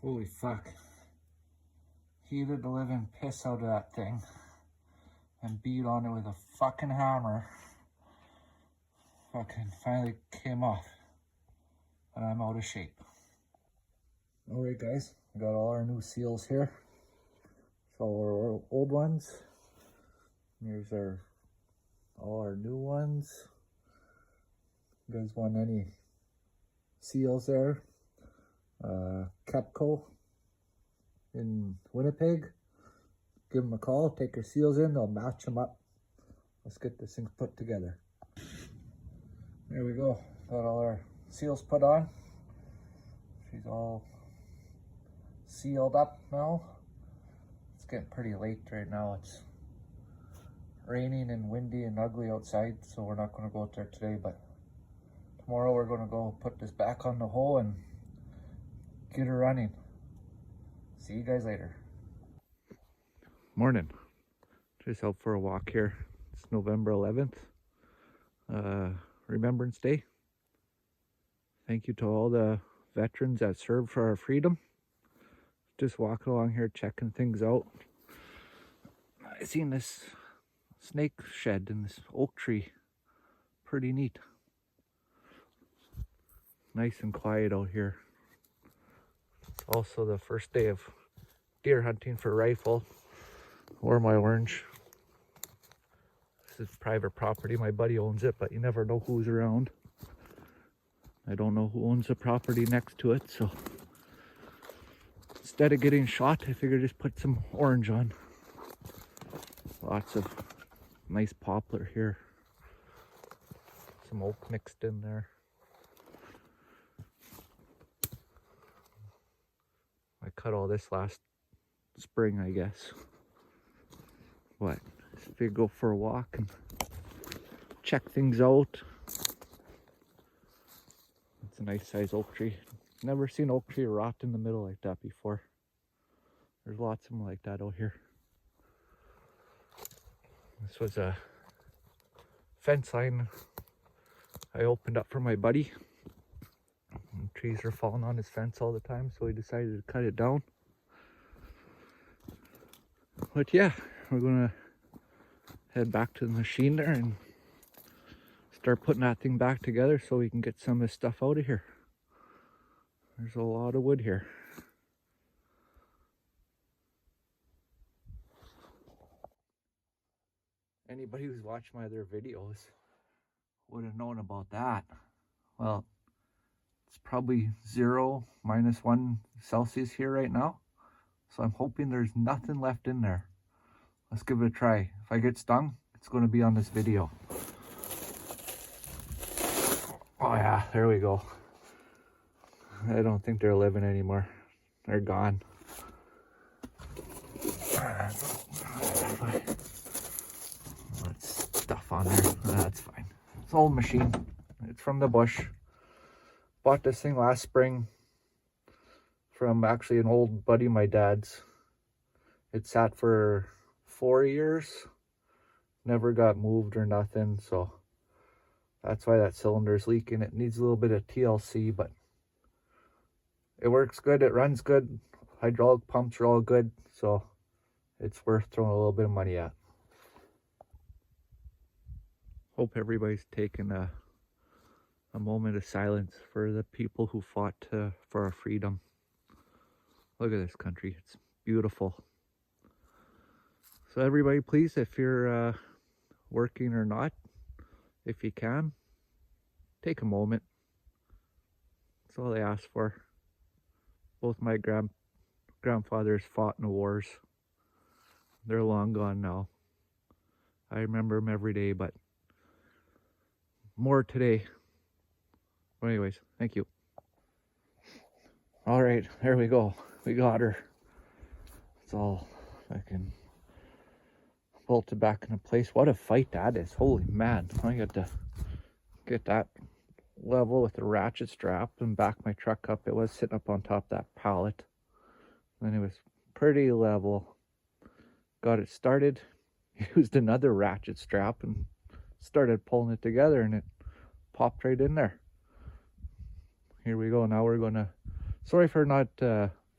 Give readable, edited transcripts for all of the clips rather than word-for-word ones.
Holy fuck. Heated the living piss out of that thing and beat on it with a fucking hammer. Fucking finally came off. And I'm out of shape. Alright guys, we got all our new seals here. So our old ones. Here's all our new ones. You guys want any seals there? Capco in Winnipeg. Give them a call, take your seals in, they'll match them up. Let's get this thing put together. There we go, got all our seals put on. She's all sealed up now. It's getting pretty late right now. It's raining and windy and ugly outside, so we're not going to go out there today, but tomorrow we're going to go put this back on the hole and get her running. See you guys later. Morning. Just out for a walk here. It's November 11th. Remembrance Day. Thank you to all the veterans that served for our freedom. Just walking along here checking things out. I seen this snake shed in this oak tree. Pretty neat. Nice and quiet out here. It's also the first day of deer hunting for rifle. Or my orange. This is private property. My buddy owns it, but you never know who's around. I don't know who owns the property next to it, so instead of getting shot, I figured just put some orange on. Lots of nice poplar here. Some oak mixed in there. I cut all this last spring, I guess. What? Just figured go for a walk and check things out. It's a nice size oak tree. Never seen oak tree rot in the middle like that before. There's lots of them like that out here. This was a fence line I opened up for my buddy. And trees are falling on his fence all the time, so he decided to cut it down. But yeah, we're gonna head back to the machine there and start putting that thing back together so we can get some of this stuff out of here. There's a lot of wood here. Anybody who's watched my other videos would have known about that. Well, it's probably 0, -1 Celsius here right now. So I'm hoping there's nothing left in there. Let's give it a try. If I get stung, it's going to be on this video. Oh yeah, there we go. I don't think they're living anymore. They're gone. That's stuff on there. That's fine. It's an old machine. It's from the bush. Bought this thing last spring from actually an old buddy of my dad's. It sat for 4 years. Never got moved or nothing, so that's why that cylinder is leaking. It needs a little bit of TLC, but it works good. It runs good. Hydraulic pumps are all good, so it's worth throwing a little bit of money at. Hope everybody's taking a moment of silence for the people who fought for our freedom. Look at this country. It's beautiful. So everybody, please, if you're working or not, if you can, take a moment. That's all they ask for. Both my grandfathers fought in the wars. They're long gone now. I remember them every day, but more today. But anyways, thank you. All right, there we go. We got her. It's all fucking bolted back into place. What a fight that is. Holy man. I got to get that level with the ratchet strap and back my truck up. It was sitting up on top of that pallet. And it was pretty level. Got it started. Used another ratchet strap and started pulling it together, and it popped right in there. Here we go. Now we're gonna, sorry for not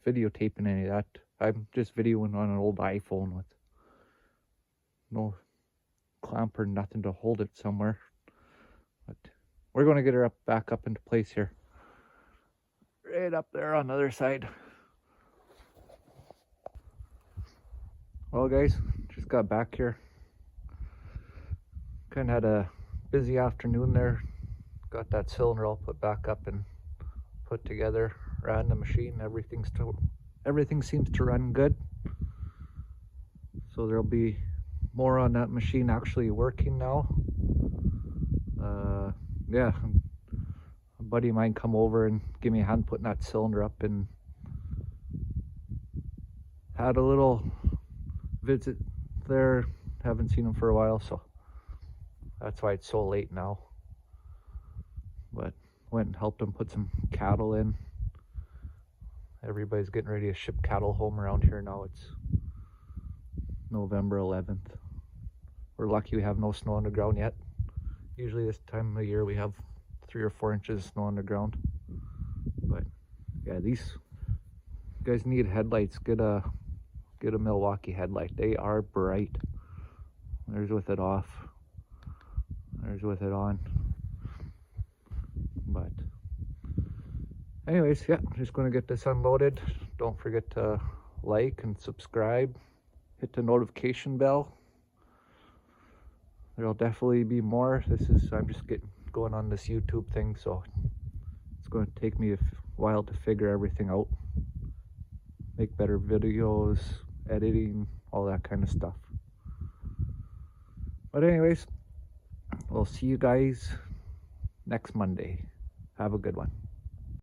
videotaping any of that. I'm just videoing on an old iPhone with no clamp or nothing to hold it somewhere. But we're going to get her back up into place here. Right up there on the other side. Well guys, just got back here. Kind of had a busy afternoon there. Got that cylinder all put back up and put together. Ran the machine. Everything seems to run good. So there'll be more on that machine actually working now. Yeah, a buddy of mine come over and give me a hand putting that cylinder up, and had a little visit there. Haven't seen him for a while, so that's why it's so late now. But went and helped him put some cattle in. Everybody's getting ready to ship cattle home around here now. It's November 11th. We're lucky we have no snow on the ground yet. Usually this time of year we have 3 or 4 inches of snow on the ground. But yeah, these guys need headlights. Get a Milwaukee headlight. They are bright. There's with it off. There's with it on. But anyways, yeah, just going to get this unloaded. Don't forget to like and subscribe. Hit the notification bell. There'll definitely be more. I'm just going on this YouTube thing, so it's going to take me a while to figure everything out. Make better videos, editing, all that kind of stuff. But anyways, we'll see you guys next Monday. Have a good one.